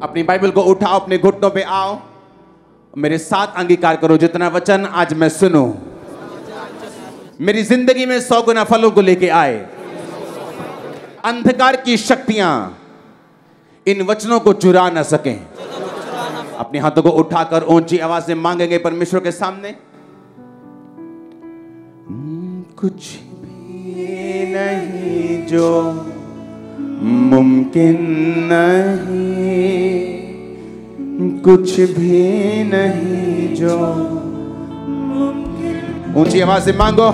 अपनी बाइबल को उठाओ, अपने घुटनों पे आओ, मेरे साथ अंगीकार करो, जितना वचन आज मैं सुनूं मेरी जिंदगी में 100 गुना फलों को लेके आए। अंधकार की शक्तियां इन वचनों को चुरा न सकें। अपने हाथों को उठाकर ऊंची आवाज से मांगेंगे परमेश्वर के सामने। कुछ भी नहीं जो मुमकिन नहीं, कुछ भी नहीं जो मुमकिन। ऊंची आवाज से मांगो।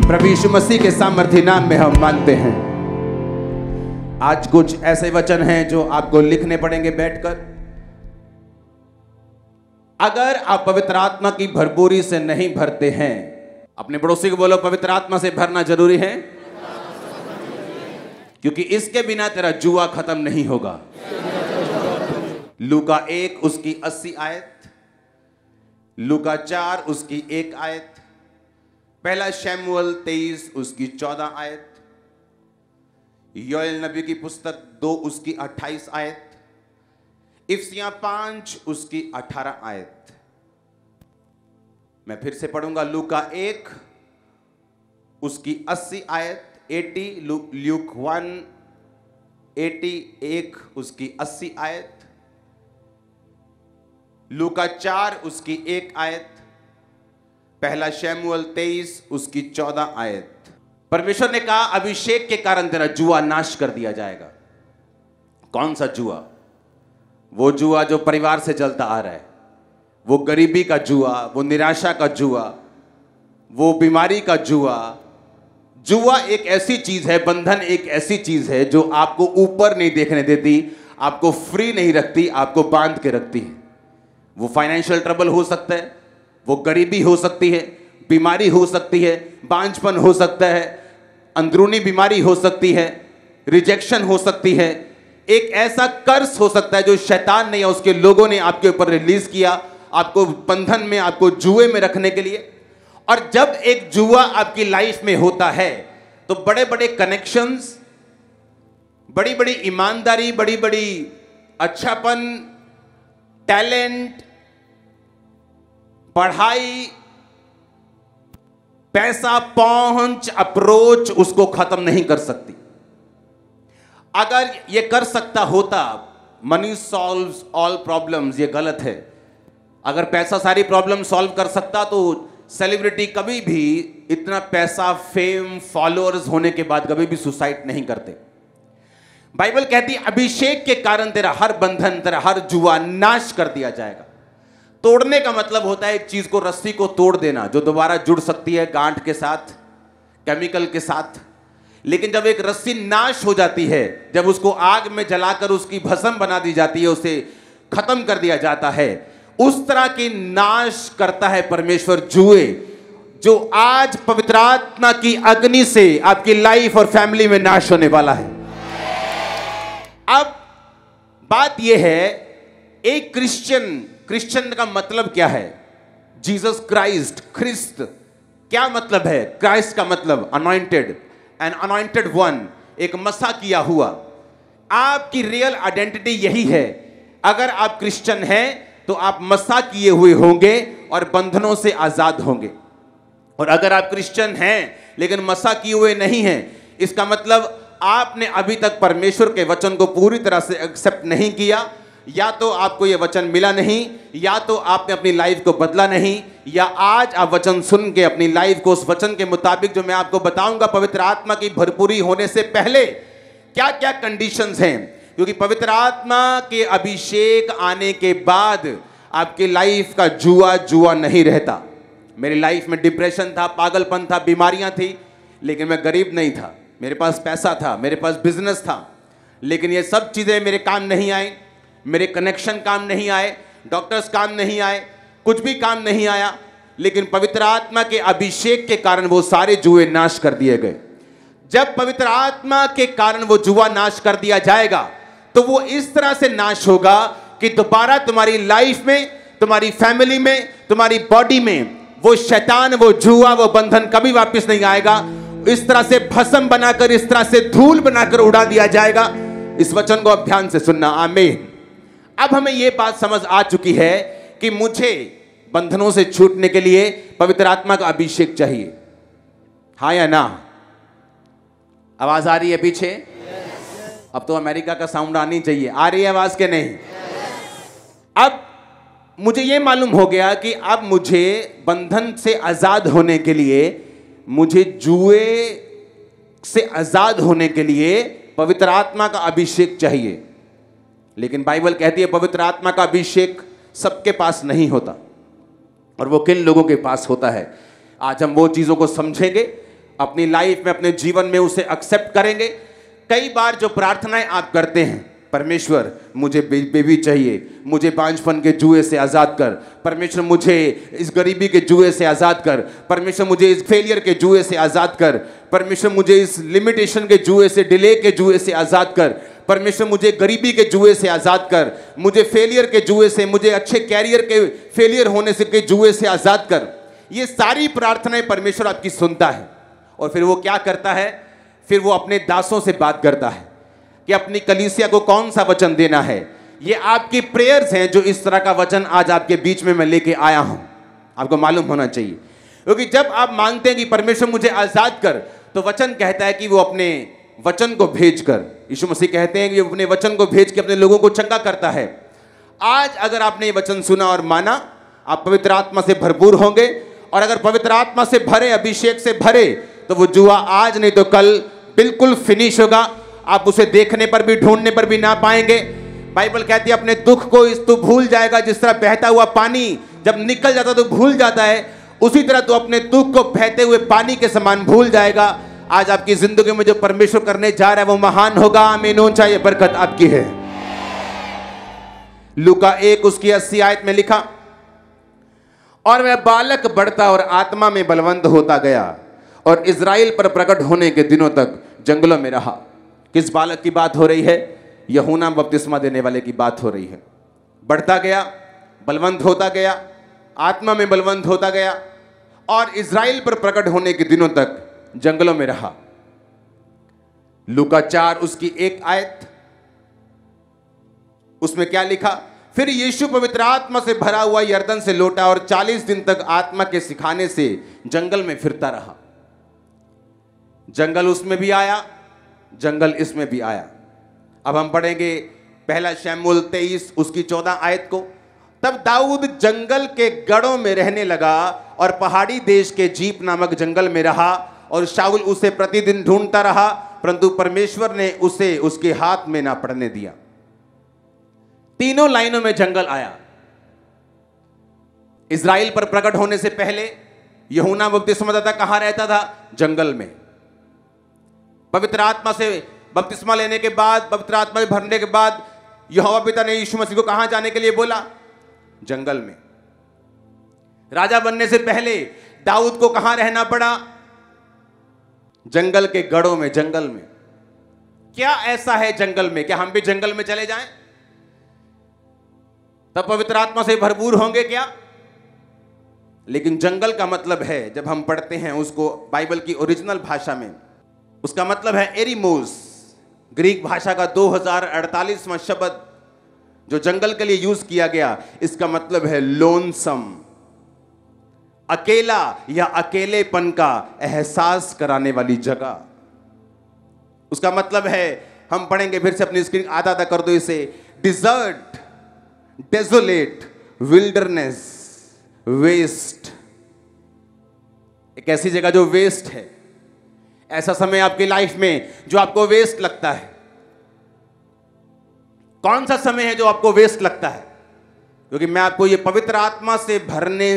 प्रभु यीशु मसीह के सामर्थ्य नाम में हम मांगते हैं। आज कुछ ऐसे वचन हैं जो आपको लिखने पड़ेंगे बैठकर। अगर आप पवित्र आत्मा की भरपूरी से नहीं भरते हैं, अपने पड़ोसी को बोलो पवित्र आत्मा से भरना जरूरी है, क्योंकि इसके बिना तेरा जुआ खत्म नहीं होगा। लूका 1 उसकी 80 आयत, लूका 4 उसकी 1 आयत, पहला शमूएल 23 उसकी 14 आयत, योएल नबी की पुस्तक 2 उसकी 28 आयत, इफिसियां 5 उसकी 18 आयत। मैं फिर से पढ़ूंगा। लूका 1 उसकी 80 आयत, 80, ल्यूक 1 81 उसकी 80 आयत, लूका 4 उसकी 1 आयत, पहला शमूएल 23 उसकी 14 आयत। परमेश्वर ने कहा अभिषेक के कारण तेरा जुआ नाश कर दिया जाएगा। कौन सा जुआ? वो जुआ जो परिवार से चलता आ रहा है, वो गरीबी का जुआ, वो निराशा का जुआ, वो बीमारी का जुआ। जुआ एक ऐसी चीज है, बंधन एक ऐसी चीज है जो आपको ऊपर नहीं देखने देती, आपको फ्री नहीं रखती, आपको बांध के रखती है। वो फाइनेंशियल ट्रबल हो सकता है, वो गरीबी हो सकती है, बीमारी हो सकती है, बांझपन हो सकता है, अंदरूनी बीमारी हो सकती है, रिजेक्शन हो सकती है। एक ऐसा कर्ज हो सकता है जो शैतान ने या उसके लोगों ने आपके ऊपर रिलीज किया, आपको बंधन में, आपको जुए में रखने के लिए। और जब एक जुआ आपकी लाइफ में होता है तो बड़े बड़े कनेक्शंस, बड़ी बड़ी ईमानदारी, बड़ी बड़ी अच्छापन, टैलेंट, पढ़ाई, पैसा, पहुंच, अप्रोच उसको खत्म नहीं कर सकती। अगर ये कर सकता होता, मनी सॉल्व्स ऑल प्रॉब्लम्स, ये गलत है। अगर पैसा सारी प्रॉब्लम सॉल्व कर सकता तो सेलिब्रिटी कभी भी इतना पैसा, फेम, फॉलोअर्स होने के बाद कभी भी सुसाइड नहीं करते। बाइबल कहती है अभिषेक के कारण तेरा हर बंधन, तेरा हर जुआ नाश कर दिया जाएगा। तोड़ने का मतलब होता है एक चीज को, रस्सी को तोड़ देना, जो दोबारा जुड़ सकती है गांठ के साथ, केमिकल के साथ। लेकिन जब एक रस्सी नाश हो जाती है, जब उसको आग में जलाकर उसकी भस्म बना दी जाती है, उसे खत्म कर दिया जाता है, उस तरह की नाश करता है परमेश्वर जुए, जो आज पवित्र आत्मा की अग्नि से आपकी लाइफ और फैमिली में नाश होने वाला है। अब बात यह है, एक क्रिश्चियन का मतलब क्या है? जीसस क्राइस्ट, ख्रिस्त क्या मतलब है? क्राइस्ट का मतलब अनॉइंटेड, एन अनॉइंटेड वन, एक मसा किया हुआ। आपकी रियल आइडेंटिटी यही है। अगर आप क्रिश्चियन हैं तो आप मसा किए हुए होंगे और बंधनों से आजाद होंगे। और अगर आप क्रिश्चियन हैं लेकिन मसा किए हुए नहीं हैं, इसका मतलब आपने अभी तक परमेश्वर के वचन को पूरी तरह से एक्सेप्ट नहीं किया। या तो आपको यह वचन मिला नहीं, या तो आपने अपनी लाइफ को बदला नहीं, या आज आप वचन सुन के अपनी लाइफ को उस वचन के मुताबिक, जो मैं आपको बताऊंगा पवित्र आत्मा की भरपूरी होने से पहले क्या क्या कंडीशंस हैं, क्योंकि पवित्र आत्मा के अभिषेक आने के बाद आपकी लाइफ का जुआ नहीं रहता। मेरी लाइफ में डिप्रेशन था, पागलपन था, बीमारियां थी, लेकिन मैं गरीब नहीं था। मेरे पास पैसा था, मेरे पास बिजनेस था, लेकिन ये सब चीजें मेरे काम नहीं आई। मेरे कनेक्शन काम नहीं आए, डॉक्टर्स काम नहीं आए, कुछ भी काम नहीं आया। लेकिन पवित्र आत्मा के अभिषेक के कारण वो सारे जुए नाश कर दिए गए। जब पवित्र आत्मा के कारण वो जुआ नाश कर दिया जाएगा तो वो इस तरह से नाश होगा कि दोबारा तुम्हारी लाइफ में, तुम्हारी फैमिली में, तुम्हारी बॉडी में वो शैतान, वो जुआ, वो बंधन कभी वापस नहीं आएगा। इस तरह से भस्म बनाकर, इस तरह से धूल बनाकर उड़ा दिया जाएगा। इस वचन को अब ध्यान से सुनना। आमीन। अब हमें यह बात समझ आ चुकी है कि मुझे बंधनों से छूटने के लिए पवित्र आत्मा का अभिषेक चाहिए। हाँ या ना? आवाज आ रही है पीछे? अब तो अमेरिका का साउंड आनी चाहिए। आ रही है आवाज के नहीं? अब मुझे यह मालूम हो गया कि अब मुझे बंधन से आजाद होने के लिए, मुझे जुए से आजाद होने के लिए पवित्र आत्मा का अभिषेक चाहिए। लेकिन बाइबल कहती है पवित्र आत्मा का अभिषेक सबके पास नहीं होता। और वो किन लोगों के पास होता है? आज हम वो चीजों को समझेंगे, अपनी लाइफ में, अपने जीवन में उसे एक्सेप्ट करेंगे। कई बार जो प्रार्थनाएं आप करते हैं, परमेश्वर मुझे बेबी चाहिए, मुझे बांझपन के जुए से आजाद कर, परमेश्वर मुझे इस गरीबी के जुए से आजाद कर, परमेश्वर मुझे इस फेलियर के जुए से आजाद कर, परमेश्वर मुझे इस लिमिटेशन के जुए से, डिले के जुए से आजाद कर, परमेश्वर मुझे गरीबी के जुए से आजाद कर, मुझे फेलियर के जुए से, मुझे अच्छे कैरियर के फेलियर होने से के जुए से आजाद कर। ये सारी प्रार्थनाएं परमेश्वर आपकी सुनता है। और फिर वो क्या करता है? फिर वो अपने दासों से बात करता है कि अपनी कलीसिया को कौन सा वचन देना है। ये आपकी प्रेयर्स हैं जो इस तरह का वचन आज आपके बीच में मैं लेके आया हूं। आपको मालूम होना चाहिए, क्योंकि जब आप मांगते हैं कि परमेश्वर मुझे आजाद कर, तो वचन कहता है कि वो अपने वचन को भेजकर, यीशु मसीह कहते हैं कि वो अपने वचन को भेज के अपने लोगों को चंगा करता है। आज अगर आपने ये वचन सुना और माना, आप पवित्र आत्मा से भरपूर होंगे। और अगर पवित्र आत्मा से भरे, अभिषेक से भरे, तो वो जुआ आज नहीं तो कल बिल्कुल फिनिश होगा। आप उसे देखने पर भी, ढूंढने पर भी ना पाएंगे। बाइबल कहती है अपने दुख को इस तू भूल जाएगा। जिस तरह बहता हुआ पानी जब निकल जाता तो भूल जाता है, उसी तरह तू अपने दुख को बहते हुए पानी के समान भूल जाएगा। आज आपकी जिंदगी में जो परमेश्वर करने जा रहा है वो महान होगा। आमीन होना चाहिए। बरकत आपकी है। लूका 1 उसकी 80 आयत में लिखा, और वह बालक बढ़ता और आत्मा में बलवंत होता गया और इज़राइल पर प्रकट होने के दिनों तक जंगलों में रहा। किस बालक की बात हो रही है? यूहन्ना बपतिस्मा देने वाले की बात हो रही है। बढ़ता गया, बलवंत होता गया, आत्मा में बलवंत होता गया और इज़राइल पर प्रकट होने के दिनों तक जंगलों में रहा। लूका 4 उसकी 1 आयत, उसमें क्या लिखा? फिर यीशु पवित्र आत्मा से भरा हुआ यरदन से लौटा और 40 दिन तक आत्मा के सिखाने से जंगल में फिरता रहा। जंगल उसमें भी आया, जंगल इसमें भी आया। अब हम पढ़ेंगे पहला शमूएल 23 उसकी 14 आयत को। तब दाऊद जंगल के गढ़ों में रहने लगा और पहाड़ी देश के जीप नामक जंगल में रहा, और शाऊल उसे प्रतिदिन ढूंढता रहा, परंतु परमेश्वर ने उसे उसके हाथ में ना पड़ने दिया। तीनों लाइनों में जंगल आया। इज़राइल पर प्रकट होने से पहले यूहन्ना बपतिस्मादाता कहां रहता था? जंगल में। पवित्र आत्मा से बपतिस्मा लेने के बाद, पवित्र आत्मा से भरने के बाद यहोवा पिता ने यीशु मसीह को कहां जाने के लिए बोला? जंगल में। राजा बनने से पहले दाऊद को कहां रहना पड़ा? जंगल के गढ़ों में, जंगल में। क्या ऐसा है जंगल में? क्या हम भी जंगल में चले जाएं तब पवित्र आत्मा से भरपूर होंगे क्या? लेकिन जंगल का मतलब है, जब हम पढ़ते हैं उसको बाइबल की ओरिजिनल भाषा में, उसका मतलब है एरिमोस। ग्रीक भाषा का 2048वां शब्द जो जंगल के लिए यूज किया गया, इसका मतलब है लोनसम, अकेला या अकेलेपन का एहसास कराने वाली जगह। उसका मतलब है, हम पढ़ेंगे फिर से, अपनी स्क्रीन आधा आधा कर दो इसे, डिजर्ट, डेजोलेट, विल्डरनेस, वेस्ट। एक ऐसी जगह जो वेस्ट है। ऐसा समय आपकी लाइफ में जो आपको वेस्ट लगता है। कौन सा समय है जो आपको वेस्ट लगता है? क्योंकि मैं आपको ये पवित्र आत्मा से भरने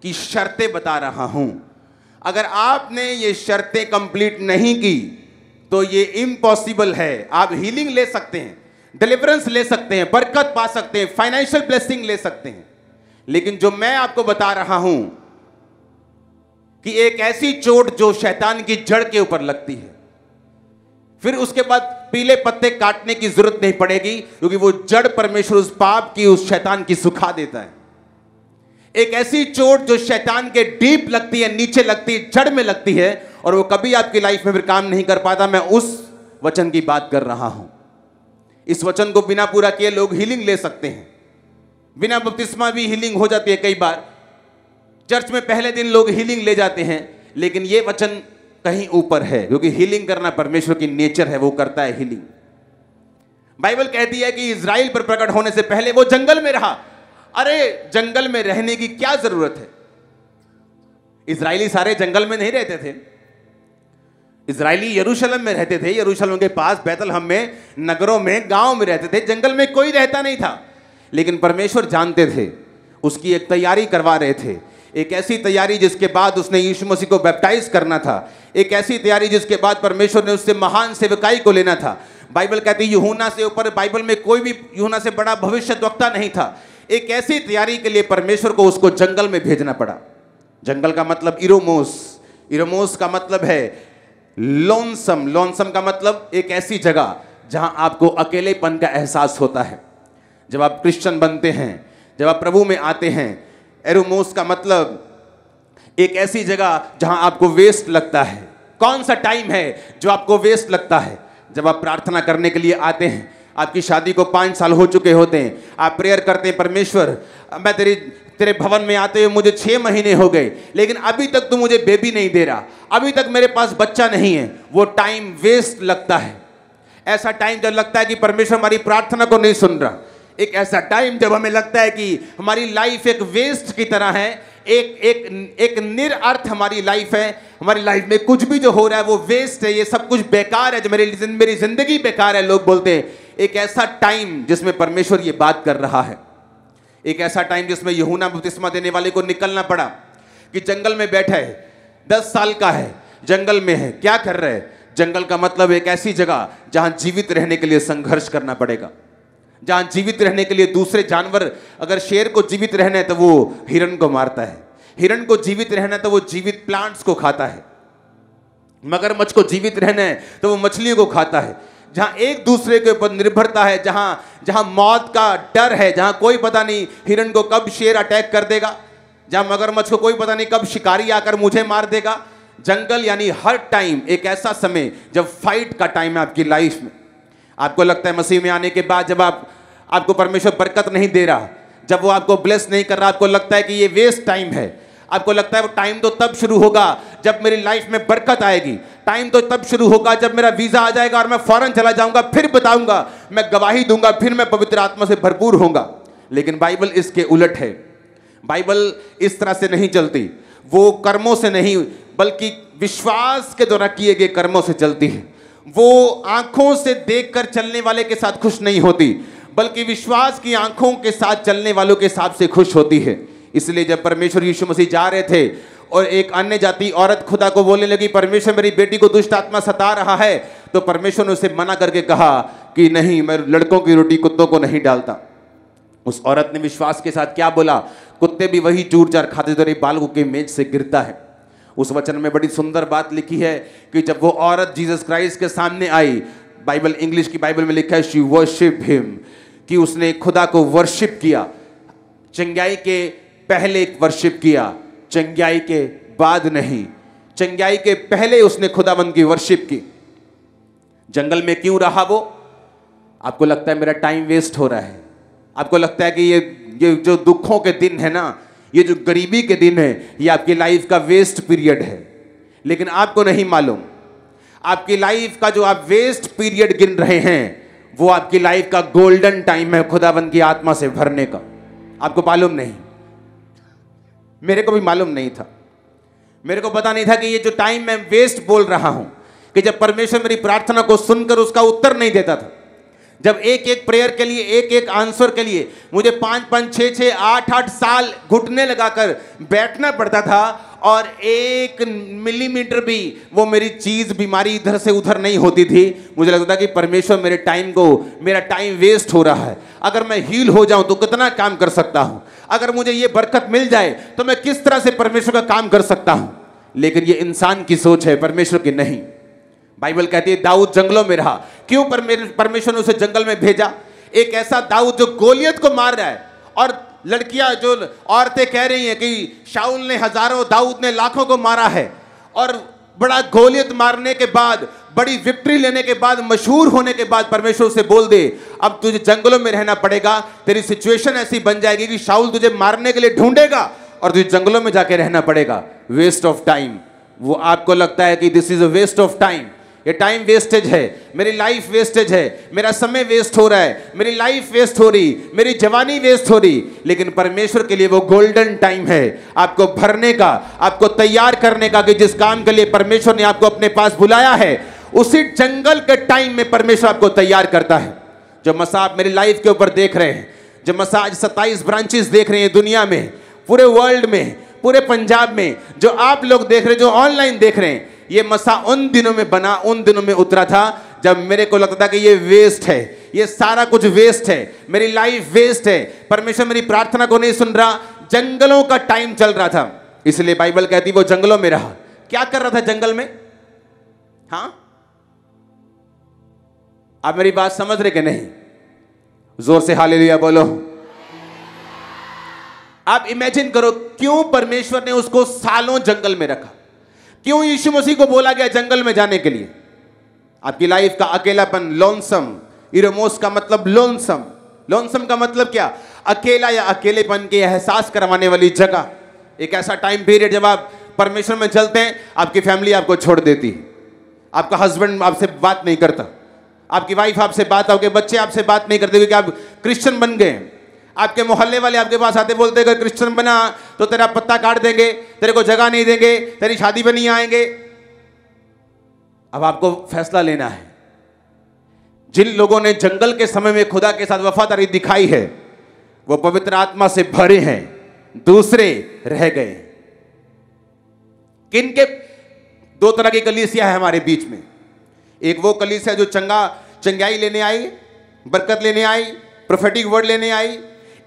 की शर्तें बता रहा हूं। अगर आपने ये शर्तें कंप्लीट नहीं की तो ये इम्पॉसिबल है। आप हीलिंग ले सकते हैं, डिलीवरेंस ले सकते हैं, बरकत पा सकते हैं, फाइनेंशियल ब्लेसिंग ले सकते हैं, लेकिन जो मैं आपको बता रहा हूं कि एक ऐसी चोट जो शैतान की जड़ के ऊपर लगती है, फिर उसके बाद पीले पत्ते काटने की जरूरत नहीं पड़ेगी, क्योंकि वो जड़ परमेश्वर उस पाप की, उस शैतान की सुखा देता है। एक ऐसी चोट जो शैतान के डीप लगती है, नीचे लगती है, जड़ में लगती है, और वो कभी आपकी लाइफ में फिर काम नहीं कर पाता। मैं उस वचन की बात कर रहा हूं। इस वचन को बिना पूरा किए लोग हीलिंग ले सकते हैं, बिना बपतिस्मा भी हीलिंग हो जाती है। कई बार चर्च में पहले दिन लोग हीलिंग ले जाते हैं, लेकिन ये वचन कहीं ऊपर है, क्योंकि हीलिंग करना परमेश्वर की नेचर है, वो करता है हीलिंग। बाइबल कहती है कि इज़राइल पर प्रकट होने से पहले वो जंगल में रहा। अरे जंगल में रहने की क्या जरूरत है? इज़राइली सारे जंगल में नहीं रहते थे। इज़राइली यरूशलेम में रहते थे, यरूशलेम के पास बैतलहम में, नगरों में, गांव में रहते थे। जंगल में कोई रहता नहीं था, लेकिन परमेश्वर जानते थे, उसकी एक तैयारी करवा रहे थे। एक ऐसी तैयारी जिसके बाद उसने यीशु मसीह को बैप्टाइज करना था। एक ऐसी तैयारी जिसके बाद परमेश्वर ने उससे महान सेवकाई को लेना था। बाइबल कहती है यूहन्ना से ऊपर बाइबल में कोई भी यूहन्ना से बड़ा भविष्यद्वक्ता नहीं था। एक ऐसी तैयारी के लिए परमेश्वर को उसको जंगल में भेजना पड़ा। जंगल का मतलब इरोमोस, इरोमोस का मतलब है लोनसम, लोनसम का मतलब एक ऐसी जगह जहां आपको अकेलेपन का एहसास होता है। जब आप क्रिश्चियन बनते हैं, जब आप प्रभु में आते हैं, एरोमोस का मतलब एक ऐसी जगह जहां आपको वेस्ट लगता है। कौन सा टाइम है जो आपको वेस्ट लगता है? जब आप प्रार्थना करने के लिए आते हैं, आपकी शादी को 5 साल हो चुके होते हैं, आप प्रेयर करते हैं, परमेश्वर मैं तेरे भवन में आते हुए मुझे 6 महीने हो गए, लेकिन अभी तक तू मुझे बेबी नहीं दे रहा, अभी तक मेरे पास बच्चा नहीं है। वो टाइम वेस्ट लगता है। ऐसा टाइम जब लगता है कि परमेश्वर हमारी प्रार्थना को नहीं सुन रहा। एक ऐसा टाइम जब हमें लगता है कि हमारी लाइफ एक वेस्ट की तरह है, एक निरअर्थ हमारी लाइफ है, हमारी लाइफ में कुछ भी जो हो रहा है वो वेस्ट है, ये सब कुछ बेकार है, जो मेरी जिंदगी बेकार है, लोग बोलते हैं। एक ऐसा टाइम जिसमें परमेश्वर ये बात कर रहा है। एक ऐसा टाइम जिसमें यूहन्ना बपतिस्मा देने वाले को निकलना पड़ा कि जंगल में बैठा है, 10 साल का है, जंगल में है, क्या कर रहे हैं? जंगल का मतलब एक ऐसी जगह जहां जीवित रहने के लिए संघर्ष करना पड़ेगा, जहां जीवित रहने के लिए दूसरे जानवर, अगर शेर को जीवित रहना है तो वो हिरण को मारता है, हिरण को जीवित रहना है तो वो जीवित प्लांट्स को खाता है, मगरमच्छ को जीवित रहना है तो वो मछलियों को खाता है। जहां एक दूसरे के ऊपर निर्भरता है, जहां मौत का डर है, जहां कोई पता नहीं हिरण को कब शेर अटैक कर देगा, जहां मगरमच्छ को कोई पता नहीं कब शिकारी आकर मुझे मार देगा। जंगल यानी हर टाइम एक ऐसा समय जब फाइट का टाइम है आपकी लाइफ में। आपको लगता है मसीह में आने के बाद जब आपको परमेश्वर बरकत नहीं दे रहा, जब वो आपको ब्लेस नहीं कर रहा, आपको लगता है कि ये वेस्ट टाइम है। आपको लगता है वो टाइम तो तब शुरू होगा जब मेरी लाइफ में बरकत आएगी, टाइम तो तब शुरू होगा जब मेरा वीजा आ जाएगा और मैं फौरन चला जाऊंगा, फिर बताऊंगा, मैं गवाही दूंगा, फिर मैं पवित्र आत्मा से भरपूर होऊंगा। लेकिन बाइबल इसके उलट है। बाइबल इस तरह से नहीं चलती। वो कर्मों से नहीं बल्कि विश्वास के द्वारा किए गए कर्मों से चलती है। वो आंखों से देखकर चलने वाले के साथ खुश नहीं होती, बल्कि विश्वास की आंखों के साथ चलने वालों के हिसाब से खुश होती है। इसलिए जब परमेश्वर यीशु मसीह जा रहे थे और एक अन्य जाति औरत खुदा को बोलने लगी, परमेश्वर मेरी बेटी को दुष्ट आत्मा सता रहा है, तो परमेश्वर ने उसे मना करके कहा कि नहीं, मैं लड़कों की रोटी कुत्तों को नहीं डालता। उस औरत ने विश्वास के साथ क्या बोला? कुत्ते भी वही चूर चार खाते तेरे बालकों के मेज से गिरता है। उस वचन में बड़ी सुंदर बात लिखी है कि जब वो औरत जीसस क्राइस्ट के सामने आई, बाइबल इंग्लिश की बाइबल में लिखा है शी वर्शिप हिम, कि उसने खुदा को वर्शिप किया। चंगाई के पहले वर्शिप किया, चंगाई के बाद नहीं। चंगाई के पहले उसने खुदाबंद की वर्शिप की। जंगल में क्यों रहा वो? आपको लगता है मेरा टाइम वेस्ट हो रहा है, आपको लगता है कि ये जो दुखों के दिन है ना, ये जो गरीबी के दिन है, ये आपकी लाइफ का वेस्ट पीरियड है। लेकिन आपको नहीं मालूम, आपकी लाइफ का जो आप वेस्ट पीरियड गिन रहे हैं, वो आपकी लाइफ का गोल्डन टाइम है खुदाबंद की आत्मा से भरने का। आपको मालूम नहीं, मेरे को भी मालूम नहीं था। मेरे को पता नहीं था कि ये जो टाइम मैं वेस्ट बोल रहा हूं, कि जब परमेश्वर मेरी प्रार्थना को सुनकर उसका उत्तर नहीं देता था, जब एक एक प्रेयर के लिए, एक एक आंसर के लिए मुझे 5-5, 6-6, 8-8 साल घुटने लगाकर बैठना पड़ता था, और 1 मिलीमीटर भी वो मेरी चीज बीमारी इधर से उधर नहीं होती थी। मुझे लगता था कि परमेश्वर मेरा टाइम वेस्ट हो रहा है। अगर मैं हील हो जाऊं तो कितना काम कर सकता हूं, अगर मुझे ये बरकत मिल जाए तो मैं किस तरह से परमेश्वर का काम कर सकता हूं। लेकिन ये इंसान की सोच है, परमेश्वर की नहीं। बाइबल कहती है दाऊद जंगलों में रहा। क्यों परमेश्वर ने उसे जंगल में भेजा? एक ऐसा दाऊद जो गोलियत को मार रहा है, और लड़कियां जो औरतें कह रही हैं कि शाऊल ने हजारों, दाऊद ने लाखों को मारा है, और बड़ा गोलियत मारने के बाद, बड़ी विक्ट्री लेने के बाद, मशहूर होने के बाद परमेश्वर से बोल दे अब तुझे जंगलों में रहना पड़ेगा, तेरी सिचुएशन ऐसी बन जाएगी कि शाऊल तुझे मारने के लिए ढूंढेगा और तुझे जंगलों में जाके रहना पड़ेगा। Waste of time. वो आपको लगता है कि this is a waste of time, ये टाइम वेस्टेज है, मेरी लाइफ वेस्टेज है, मेरा समय वेस्ट हो रहा है, मेरी लाइफ वेस्ट हो रही, मेरी जवानी वेस्ट हो रही। लेकिन परमेश्वर के लिए वो गोल्डन टाइम है आपको भरने का, आपको तैयार करने का, कि जिस काम के लिए परमेश्वर ने आपको अपने पास बुलाया है, उसी जंगल के टाइम में परमेश्वर आपको तैयार करता है। जो मसा आप मेरी लाइफ के ऊपर देख रहे हैं, जो मसा आज 27 ब्रांचेस देख रहे हैं दुनिया में, पूरे वर्ल्ड में, पूरे पंजाब में, जो आप लोग देख रहे हैं, जो ऑनलाइन देख रहे हैं, ये मसा उन दिनों में बना, उन दिनों में उतरा था जब मेरे को लगता था कि ये वेस्ट है, ये सारा कुछ वेस्ट है, मेरी लाइफ वेस्ट है, परमेश्वर मेरी प्रार्थना को नहीं सुन रहा। जंगलों का टाइम चल रहा था, इसलिए बाइबल कहती वो जंगलों में रहा। क्या कर रहा था जंगल में? हाँ, आप मेरी बात समझ रहे कि नहीं? जोर से हालेलुया बोलो। आप इमेजिन करो क्यों परमेश्वर ने उसको सालों जंगल में रखा, क्यों यीशु मसीह को बोला गया जंगल में जाने के लिए? आपकी लाइफ का अकेलापन, लोनसम, इरोमोस का मतलब लोनसम, लोनसम का मतलब क्या? अकेला या अकेलेपन के एहसास करवाने वाली जगह। एक ऐसा टाइम पीरियड जब आप परमेश्वर में चलते हैं, आपकी फैमिली आपको छोड़ देती है, आपका हस्बैंड आपसे बात नहीं करता, आपकी वाइफ आपसे बात, आपके बच्चे आपसे बात नहीं करते क्योंकि आप क्रिश्चियन बन गए। आपके मोहल्ले वाले आपके पास आते, बोलते अगर क्रिश्चियन बना तो तेरा पत्ता काट देंगे, तेरे को जगह नहीं देंगे, तेरी शादी में नहीं आएंगे। अब आपको फैसला लेना है। जिन लोगों ने जंगल के समय में खुदा के साथ वफादारी दिखाई है, वो पवित्र आत्मा से भरे हैं, दूसरे रह गए। किनके? दो तरह की कलीसिया है हमारे बीच में। एक वो कलीसिया जो चंगाई लेने आई, बरकत लेने आई, प्रोफेटिक वर्ड लेने आई।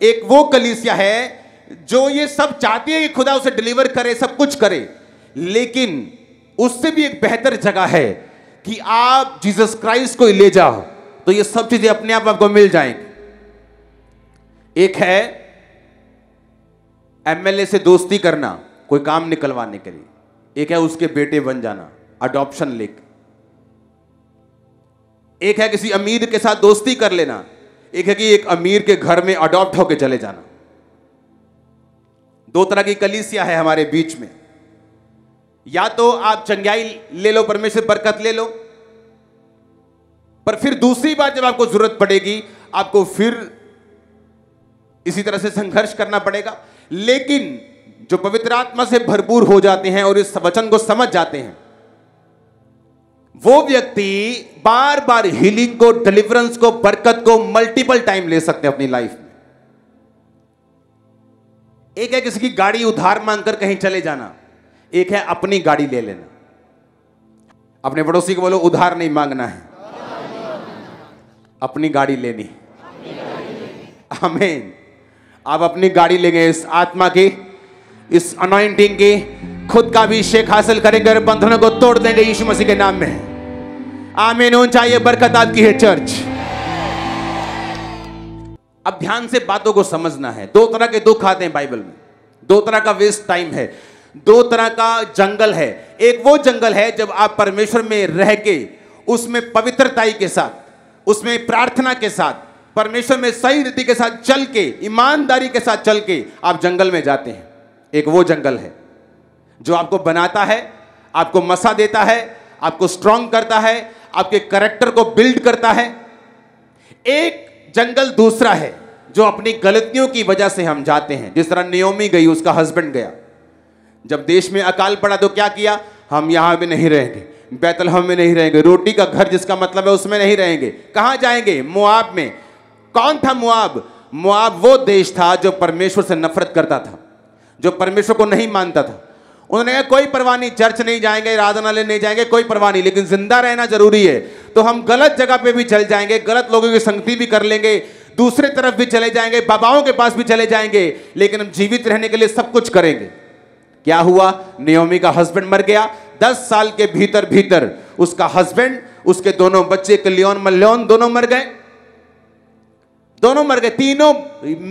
एक वो कलीसिया है जो ये सब चाहती है कि खुदा उसे डिलीवर करे, सब कुछ करे, लेकिन उससे भी एक बेहतर जगह है कि आप जीसस क्राइस्ट को ले जाओ तो ये सब चीजें अपने आप आपको मिल जाएंगी। एक है एमएलए से दोस्ती करना कोई काम निकलवाने के लिए, एक है उसके बेटे बन जाना अडॉप्शन लेके, एक है किसी अमीर के साथ दोस्ती कर लेना, एक है कि एक अमीर के घर में अडॉप्ट होके चले जाना। दो तरह की कलीसिया है हमारे बीच में। या तो आप चंगाई ले लो, परमेश्वर बरकत ले लो, पर फिर दूसरी बार जब आपको जरूरत पड़ेगी आपको फिर इसी तरह से संघर्ष करना पड़ेगा। लेकिन जो पवित्र आत्मा से भरपूर हो जाते हैं और इस वचन को समझ जाते हैं, वो व्यक्ति बार बार हीलिंग को, डिलीवरेंस को, बरकत को मल्टीपल टाइम ले सकते हैं अपनी लाइफ में। एक है किसी की गाड़ी उधार मांगकर कहीं चले जाना, एक है अपनी गाड़ी ले लेना। अपने पड़ोसी को बोलो उधार नहीं मांगना है, अपनी गाड़ी लेनी। आमीन। आप अपनी गाड़ी लेंगे, इस आत्मा की, इस अनॉइंटिंग की, खुद का भी अभिषेक हासिल करेंगे और बंधनों को तोड़ देंगे यीशु मसीह के नाम में। आमीन। ऊंचाई बरकत आपकी है चर्च। अब ध्यान से बातों को समझना है। दो तरह के दुख आते हैं बाइबल में, दो तरह का वेस्ट टाइम है, दो तरह का जंगल है। एक वो जंगल है जब आप परमेश्वर में रह के, उसमें पवित्रता के साथ, उसमें प्रार्थना के साथ, परमेश्वर में सही रीति के साथ चल के, ईमानदारी के साथ चल के आप जंगल में जाते हैं। एक वो जंगल है जो आपको बनाता है, आपको मसा देता है, आपको स्ट्रांग करता है, आपके कैरेक्टर को बिल्ड करता है। एक जंगल दूसरा है जो अपनी गलतियों की वजह से हम जाते हैं। जिस तरह नियोमी गई, उसका हस्बैंड गया, जब देश में अकाल पड़ा तो क्या किया? हम यहां भी नहीं रहेंगे, बैतलहम में नहीं रहेंगे, रोटी का घर जिसका मतलब है उसमें नहीं रहेंगे। कहां जाएंगे? मोआब में। कौन था मोआब? मोआब वो देश था जो परमेश्वर से नफरत करता था, जो परमेश्वर को नहीं मानता था। उन्होंने कहा कोई परवाह नहीं, चर्च नहीं जाएंगे, आराधनालय नहीं जाएंगे, कोई परवाह नहीं, लेकिन जिंदा रहना जरूरी है। तो हम गलत जगह पे भी चल जाएंगे, गलत लोगों की संगति भी कर लेंगे, दूसरे तरफ भी चले जाएंगे, बाबाओं के पास भी चले जाएंगे, लेकिन हम जीवित रहने के लिए सब कुछ करेंगे। क्या हुआ? नियोमी का हस्बैंड मर गया, 10 साल के भीतर भीतर उसका हस्बैंड, उसके दोनों बच्चे कल्याण मल्याण दोनों मर गए, दोनों मर गए, तीनों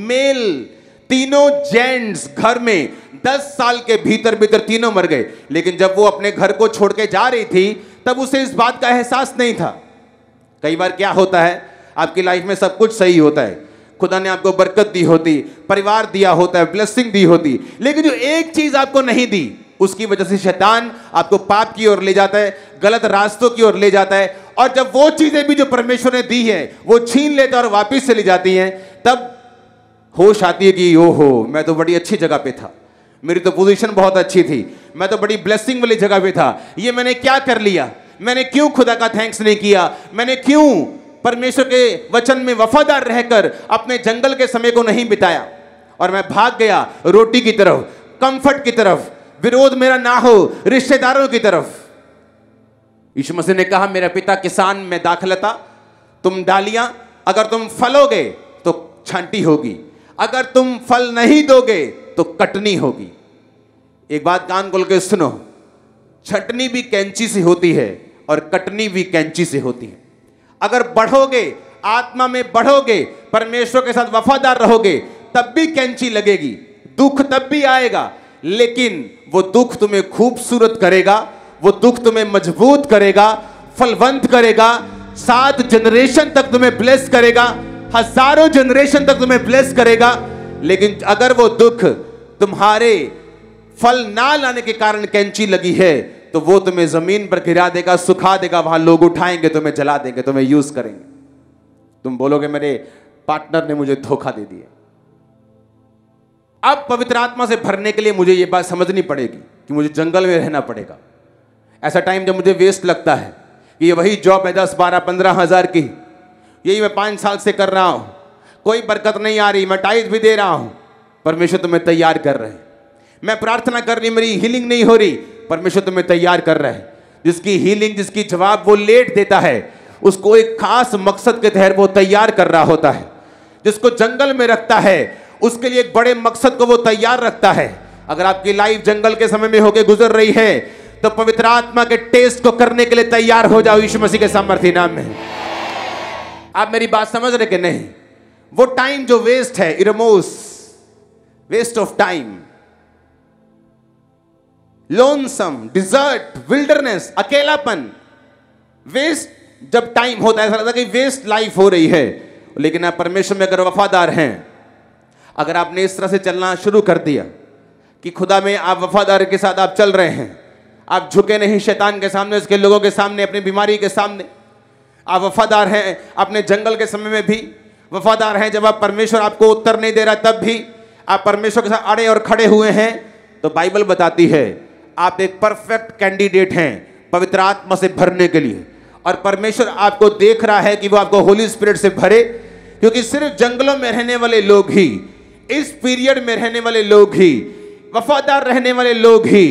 मेल, तीनों जेंट्स घर में 10 साल के भीतर भीतर तीनों मर गए। लेकिन जब वो अपने घर को छोड़ के जा रही थी तब उसे इस बात का एहसास नहीं था। कई बार क्या होता है, आपकी लाइफ में सब कुछ सही होता है, खुदा ने आपको बरकत दी होती, परिवार दिया होता है, ब्लेसिंग दी होती, लेकिन जो एक चीज आपको नहीं दी उसकी वजह से शैतान आपको पाप की ओर ले जाता है, गलत रास्तों की ओर ले जाता है। और जब वो चीजें भी जो परमेश्वर ने दी है वो छीन लेता है और वापस चली जाती हैं, तब होश आती है कि ओहो मैं तो बड़ी अच्छी जगह पे था, मेरी तो पोजीशन बहुत अच्छी थी, मैं तो बड़ी ब्लेसिंग वाली जगह पे था, ये मैंने क्या कर लिया, मैंने क्यों खुदा का थैंक्स नहीं किया, मैंने क्यों परमेश्वर के वचन में वफादार रहकर अपने जंगल के समय को नहीं बिताया और मैं भाग गया रोटी की तरफ, कंफर्ट की तरफ, विरोध मेरा ना हो रिश्तेदारों की तरफ। यीशु मसीह ने कहा मेरा पिता किसान में दाखलता, तुम डालियां, अगर तुम फलोगे तो छांटी होगी, अगर तुम फल नहीं दोगे तो कटनी होगी। एक बात कान खोल के सुनो, छटनी भी कैंची से होती है और कटनी भी कैंची से होती है। अगर बढ़ोगे, आत्मा में बढ़ोगे, परमेश्वर के साथ वफादार रहोगे, तब भी कैंची लगेगी, दुख तब भी आएगा, लेकिन वो दुख तुम्हें खूबसूरत करेगा, वो दुख तुम्हें मजबूत करेगा, फलवंत करेगा, 7 जनरेशन तक तुम्हें ब्लेस करेगा, हजारों जनरेशन तक तुम्हें ब्लेस करेगा। लेकिन अगर वो दुख तुम्हारे फल ना लाने के कारण कैंची लगी है तो वो तुम्हें जमीन पर गिरा देगा, सुखा देगा, वहां लोग उठाएंगे, तुम्हें जला देंगे, तुम्हें यूज करेंगे। तुम बोलोगे मेरे पार्टनर ने मुझे धोखा दे दिया। अब पवित्र आत्मा से भरने के लिए मुझे यह बात समझनी पड़ेगी कि मुझे जंगल में रहना पड़ेगा। ऐसा टाइम जब मुझे वेस्ट लगता है कि ये वही जॉब है 10, 12, 15 हजार की, यही मैं 5 साल से कर रहा हूं, कोई बरकत नहीं आ रही, मैं टाइट भी दे रहा हूं, परमेश्वर तुम्हें तैयार कर रहे हैं। मैं प्रार्थना कर रही, मेरी हीलिंग नहीं हो रही, परमेश्वर तुम्हें तैयार कर रहा है। जिसकी हीलिंग, जिसकी जवाब वो लेट देता है, उसको एक खास मकसद के तहत वो तैयार कर रहा होता है। जिसको जंगल में रखता है उसके लिए एक बड़े मकसद को वो तैयार रखता है। अगर आपकी लाइफ जंगल के समय में होके गुजर रही है तो पवित्र आत्मा के टेस्ट को करने के लिए तैयार हो जाओ यीशु मसीह के सामर्थ्य नाम में। आप मेरी बात समझ रहे कि नहीं? वो टाइम जो वेस्ट है, इरमोस, waste of time, lonesome, desert, wilderness, अकेलापन, वेस्ट जब टाइम होता है, ऐसा लगता है कि वेस्ट लाइफ हो रही है। लेकिन आप परमेश्वर में अगर वफादार हैं, अगर आपने इस तरह से चलना शुरू कर दिया कि खुदा में आप वफादारी के साथ आप चल रहे हैं, आप झुके नहीं शैतान के सामने, उसके लोगों के सामने, अपनी बीमारी के सामने, आप वफादार हैं अपने जंगल के समय में भी, वफादार हैं जब आप परमेश्वर आपको उत्तर नहीं दे रहा तब भी आप परमेश्वर के साथ अड़े और खड़े हुए हैं, तो बाइबल बताती है आप एक परफेक्ट कैंडिडेट हैं पवित्र आत्मा से भरने के लिए। और परमेश्वर आपको देख रहा है कि वो आपको होली स्पिरिट से भरे, क्योंकि सिर्फ जंगलों में रहने वाले लोग ही, इस पीरियड में रहने वाले लोग ही, वफादार रहने वाले लोग ही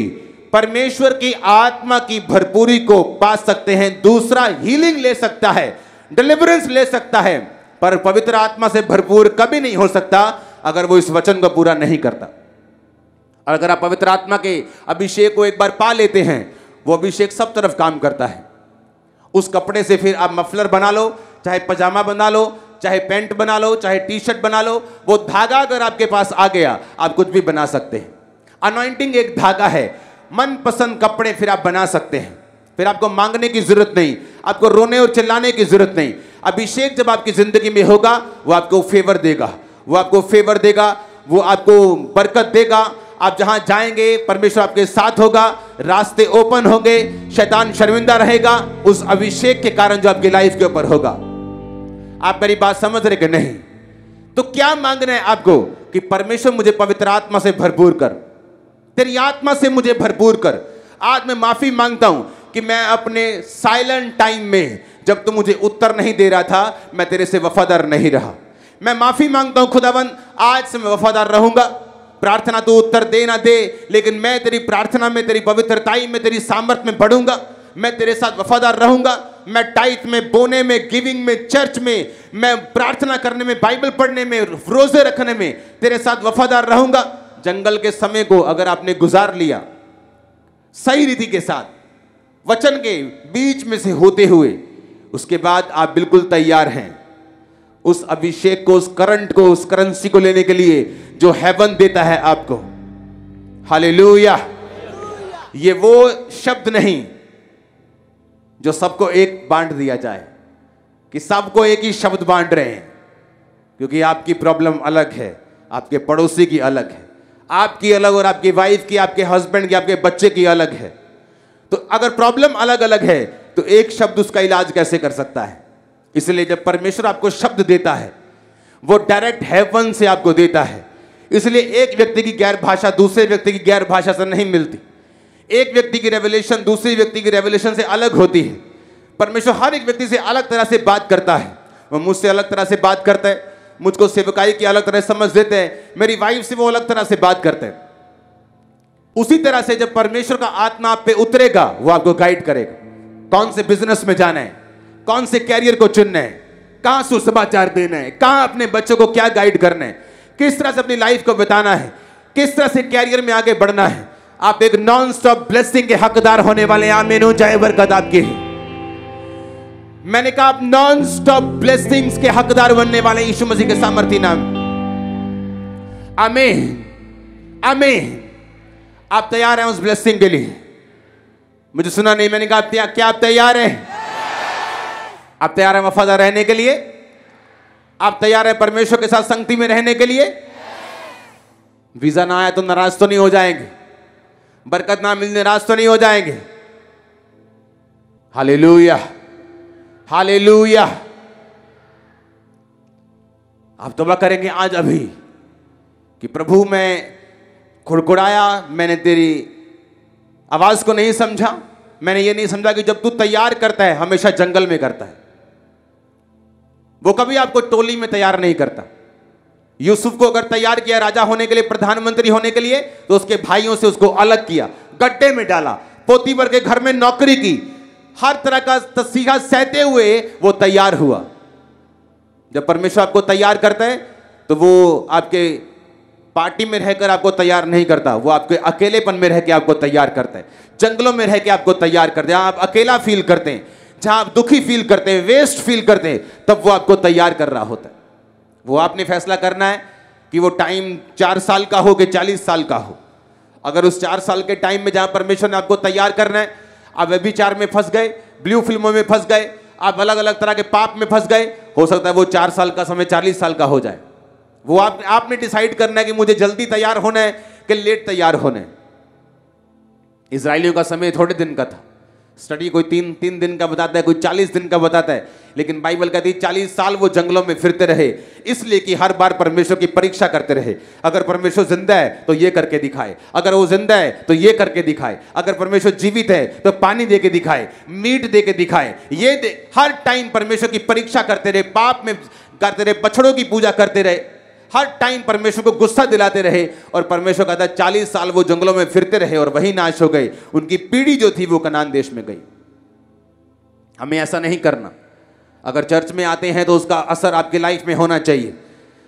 परमेश्वर की आत्मा की भरपूरी को पा सकते हैं। दूसरा हीलिंग ले सकता है, डिलीवरेंस ले सकता है, पर पवित्र आत्मा से भरपूर कभी नहीं हो सकता अगर वो इस वचन को पूरा नहीं करता। और अगर आप पवित्र आत्मा के अभिषेक को एक बार पा लेते हैं, वो अभिषेक सब तरफ काम करता है। उस कपड़े से फिर आप मफलर बना लो, चाहे पजामा बना लो, चाहे पैंट बना लो, चाहे टी शर्ट बना लो, वो धागा अगर आपके पास आ गया आप कुछ भी बना सकते हैं। अनॉइंटिंग एक धागा है, मनपसंद कपड़े फिर आप बना सकते हैं, फिर आपको मांगने की जरूरत नहीं, आपको रोने और चिल्लाने की जरूरत नहीं। अभिषेक जब आपकी जिंदगी में होगा वो आपको फेवर देगा, वो आपको फेवर देगा, वो आपको बरकत देगा। आप जहां जाएंगे परमेश्वर आपके साथ होगा, रास्ते ओपन होंगे, शैतान शर्मिंदा रहेगा उस अभिषेक के कारण जो आपकी लाइफ के ऊपर होगा। आप मेरी बात समझ रहे कि नहीं? तो क्या मांगना है आपको कि परमेश्वर मुझे पवित्र आत्मा से भरपूर कर, तेरी आत्मा से मुझे भरपूर कर। आज मैं माफी मांगता हूं कि मैं अपने साइलेंट टाइम में जब तू मुझे उत्तर नहीं दे रहा था मैं तेरे से वफादार नहीं रहा। मैं माफी मांगता हूं खुदावन, आज से मैं वफादार रहूंगा। प्रार्थना तू उत्तर दे ना दे, लेकिन मैं तेरी प्रार्थना में, तेरी पवित्रताई में, तेरी सामर्थ में बढ़ूंगा। मैं तेरे साथ वफादार रहूंगा। मैं टाइट में, बोने में, गिविंग में, चर्च में, मैं प्रार्थना करने में, बाइबल पढ़ने में, रोजे रखने में तेरे साथ वफादार रहूंगा। जंगल के समय को अगर आपने गुजार लिया सही रीति के साथ, वचन के बीच में से होते हुए उसके बाद आप बिल्कुल तैयार हैं उस अभिषेक को, उस करंट को, उस करेंसी को लेने के लिए जो हेवन देता है आपको। हालेलुया। ये वो शब्द नहीं जो सबको एक बांट दिया जाए कि सबको एक ही शब्द बांट रहे हैं, क्योंकि आपकी प्रॉब्लम अलग है, आपके पड़ोसी की अलग है, आपकी अलग और आपकी वाइफ की, आपके हस्बैंड की, आपके बच्चे की अलग है। तो अगर प्रॉब्लम अलग अलग है तो एक शब्द उसका इलाज कैसे कर सकता है? इसलिए जब परमेश्वर आपको शब्द देता है वो डायरेक्ट हेवन से आपको देता है। इसलिए एक व्यक्ति की गैर भाषा दूसरे व्यक्ति की गैर भाषा से नहीं मिलती। एक व्यक्ति की रेवलेशन दूसरी व्यक्ति की रेवलेशन से अलग होती है। परमेश्वर हर एक व्यक्ति से अलग तरह से बात करता है। वो मुझसे अलग तरह से बात करता है, मुझको सेवकाई की अलग तरह समझ देते हैं, मेरी वाइफ से वो अलग तरह से बात करते हैं। उसी तरह से जब परमेश्वर का आत्मा आप पे उतरेगा वो आपको गाइड करेगा, कौन से बिजनेस में जाना है, कौन से कैरियर को चुनना है, कहां सुसमाचार देना है, कहां अपने बच्चों को क्या गाइड करना है, किस तरह से अपनी लाइफ को बिताना है, किस तरह से कैरियर में आगे बढ़ना है। आप एक नॉन स्टॉप ब्लेसिंग के हकदार होने वाले। आमीन हो जाए, बरकत आपकी है। मैंने कहा आप नॉन स्टॉप ब्लेसिंग्स के हकदार बनने वाले यीशु मसीह के सामर्थ्य नाम। आमीन आमीन। आप तैयार हैं उस ब्लेसिंग के लिए? मुझे सुना नहीं, मैंने कहा क्या आप तैयार हैं? आप तैयार हैं वफादार रहने के लिए? आप तैयार हैं परमेश्वर के साथ संगति में रहने के लिए? वीजा ना आया तो नाराज तो नहीं हो जाएंगे? बरकत ना मिलने नाराज तो नहीं हो जाएंगे? Hallelujah hallelujah. आप तौबा करेंगे आज अभी कि प्रभु मैं कुड़कुड़ाया, मैंने तेरी आवाज को नहीं समझा, मैंने ये नहीं समझा कि जब तू तैयार करता है हमेशा जंगल में करता है। वो कभी आपको टोली में तैयार नहीं करता। यूसुफ को अगर तैयार किया राजा होने के लिए, प्रधानमंत्री होने के लिए, तो उसके भाइयों से उसको अलग किया, गड्ढे में डाला, पोतीफर के घर में नौकरी की, हर तरह का तसीहा सहते हुए वो तैयार हुआ। जब परमेश्वर आपको तैयार करता है तो वो आपके पार्टी में रहकर आपको तैयार नहीं करता, वो आपके अकेलेपन में रह के आपको तैयार करता है, जंगलों में रह के आपको तैयार करता है। जहां आप अकेला फील करते हैं, जहां आप दुखी फील करते हैं, वेस्ट फील करते हैं, तब वो आपको तैयार कर रहा होता है। वो आपने फैसला करना है कि वो टाइम 4 साल का हो कि 40 साल का हो। अगर उस 4 साल के टाइम में जहां परमेश्वर ने आपको तैयार करना है, आप व्यभिचार में फंस गए, ब्लू फिल्मों में फंस गए, आप अलग अलग तरह के पाप में फंस गए, हो सकता है वो 4 साल का समय 40 साल का हो जाए। वो आपने डिसाइड करना है कि मुझे जल्दी तैयार होना है कि लेट तैयार होना है। इजराइलियों का समय थोड़े दिन का था। स्टडी कोई 3 दिन का बताता है, कोई 40 दिन का बताता है, लेकिन बाइबल कहती है 40 साल वो जंगलों में फिरते रहे, इसलिए कि हर बार परमेश्वर की परीक्षा करते रहे। अगर परमेश्वर जिंदा है तो ये करके दिखाए, अगर वो जिंदा है तो ये करके दिखाए, अगर परमेश्वर जीवित है तो पानी दे के दिखाए, मीट दे के दिखाए, हर टाइम परमेश्वर की परीक्षा करते रहे, पाप में करते रहे, बछड़ों की पूजा करते रहे, हर टाइम परमेश्वर को गुस्सा दिलाते रहे। और परमेश्वर कहता है 40 साल वो जंगलों में फिरते रहे और वही नाश हो गए। उनकी पीढ़ी जो थी वो कनान देश में गई। हमें ऐसा नहीं करना। अगर चर्च में आते हैं तो उसका असर आपकी लाइफ में होना चाहिए।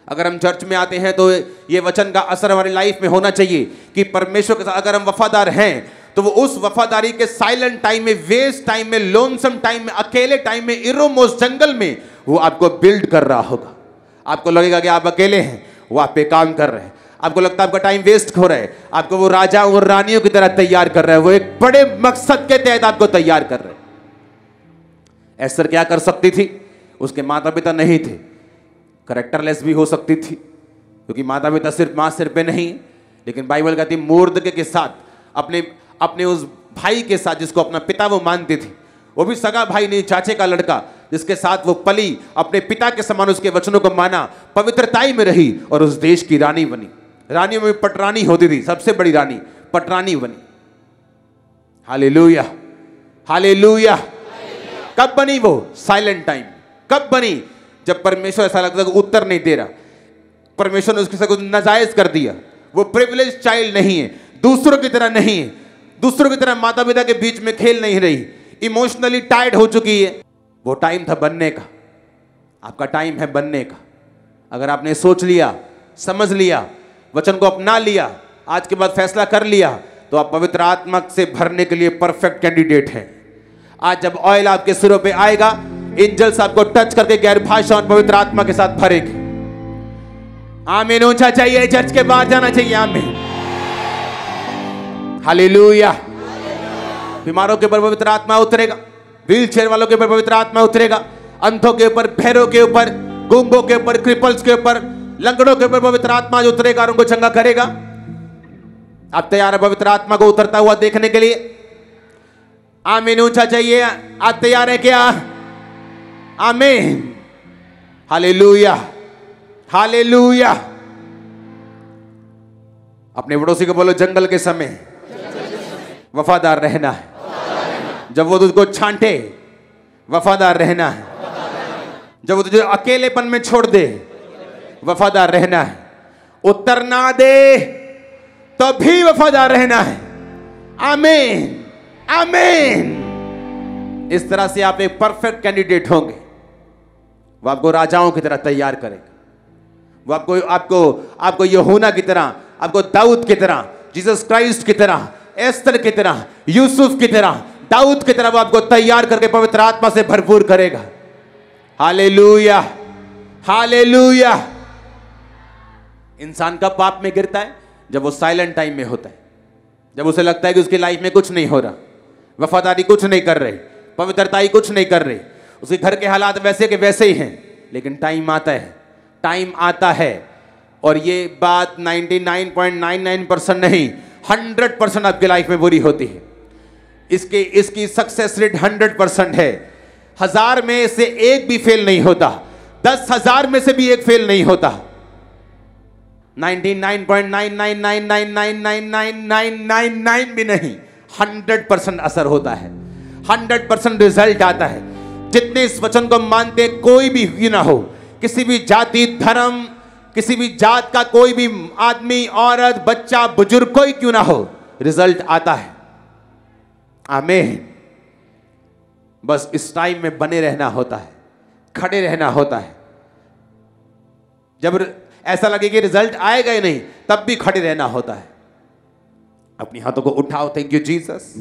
अगर हम चर्च में आते हैं तो ये वचन का असर हमारी लाइफ में होना चाहिए कि परमेश्वर के साथ अगर हम वफादार हैं तो वो उस वफादारी के साइलेंट टाइम में, वेस्ट टाइम में, लोनसम टाइम में, अकेले टाइम में, इरोमोस जंगल में वो आपको बिल्ड कर रहा होगा। आपको लगेगा कि आप अकेले हैं, वो आप पे काम कर रहे हैं। आपको लगता है आपका टाइम वेस्ट हो रहा है, आपको वो राजा और रानियों की तरह तैयार कर रहा है, वो एक बड़े मकसद के तहत आपको तैयार कर रहे हैं। एस्तर क्या कर सकती थी? उसके माता पिता नहीं थे, करेक्टरलेस भी हो सकती थी, क्योंकि माता पिता सिर्फ माँ सिर पे नहीं, लेकिन बाइबल कहती मोर्दके के साथ अपने उस भाई के साथ जिसको अपना पिता वो मानती थी, वो भी सगा भाई नहीं, चाचे का लड़का, जिसके साथ वो पली, अपने पिता के समान उसके वचनों को माना, पवित्रताई में रही और उस देश की रानी बनी। रानियों में पटरानी होती थी, सबसे बड़ी रानी पटरानी बनी। Hallelujah hallelujah. कब बनी वो? Silent time. कब बनी? जब परमेश्वर ऐसा लगता है कि उत्तर नहीं दे रहा, परमेश्वर ने उसके साथ कुछ नाजायज कर दिया। वो प्रिविलेज चाइल्ड नहीं है, दूसरों की तरह नहीं है, दूसरों की तरह माता पिता के बीच में खेल नहीं रही, इमोशनली टायर्ड हो चुकी है। वो टाइम था बनने का। आपका टाइम है बनने का। अगर आपने सोच लिया, समझ लिया, वचन को अपना लिया, आज के बाद फैसला कर लिया, तो आप पवित्र आत्मा से भरने के लिए परफेक्ट कैंडिडेट हैं। आज जब ऑयल आपके सिरों पे आएगा, एंजल्स आपको टच करके गैर भाषा और पवित्र आत्मा के साथ भरेंगे। आमीन। ऊंचा चाहिए, चर्च के बाहर जाना चाहिए। आमीन, हालेलुया। बीमारों के ऊपर पवित्र आत्मा उतरेगा, व्हील चेयर वालों के ऊपर पवित्र आत्मा उतरेगा, अंधों के ऊपर, बहरों के ऊपर, गूंगों के ऊपर, क्रिपल्स के ऊपर, लंगड़ों के ऊपर पवित्र आत्मा जो उतरेगा और उनको चंगा करेगा। आप तैयार है पवित्र आत्मा को उतरता हुआ देखने के लिए? आमीन। ऊंचा चाहिए। आप तैयार है क्या? आमीन, हालेलुया, हालेलुया। अपने पड़ोसी को बोलो, जंगल के समय वफादार रहना है। जब वो तुझको छांटे, वफादार रहना है। जब वो तुझे अकेलेपन में छोड़ दे, वफादार रहना है। उत्तर ना दे तो भी वफादार रहना है। आमीन, आमीन। इस तरह से आप एक परफेक्ट कैंडिडेट होंगे। वो आपको राजाओं की तरह तैयार करेगा। वो आपको यूहन्ना की तरह, आपको दाऊद की तरह, जीसस क्राइस्ट की तरह, एस्तर की तरह, यूसुफ की तरह, दाऊद की तरह वो आपको तैयार करके पवित्र आत्मा से भरपूर करेगा। Hallelujah, hallelujah. इंसान का पाप में गिरता है जब वो साइलेंट टाइम में होता है, जब उसे लगता है कि उसकी लाइफ में कुछ नहीं हो रहा, वफादारी कुछ नहीं कर रहे, पवित्रताई कुछ नहीं कर रहे, उसके घर के हालात वैसे के वैसे ही हैं। लेकिन टाइम आता है और ये बात 99.99% नहीं, 100% आपकी लाइफ में बुरी होती है। इसकी सक्सेस रेट 100% है। 1000 में से एक भी फेल नहीं होता, 10,000 में से भी एक फेल नहीं होता। 99.9999999999 भी नहीं, 100% असर होता है, 100% रिजल्ट आता है। जितने इस वचन को मानते, कोई भी क्यों ना हो, किसी भी जाति, धर्म, किसी भी जात का कोई भी आदमी, औरत, बच्चा, बुजुर्ग, कोई क्यों ना हो, रिजल्ट आता है। आमीन। बस इस टाइम में बने रहना होता है, खड़े रहना होता है। जब ऐसा लगे कि रिजल्ट आएगा ही नहीं, तब भी खड़े रहना होता है। अपनी हाथों को उठाओ। Thank you Jesus.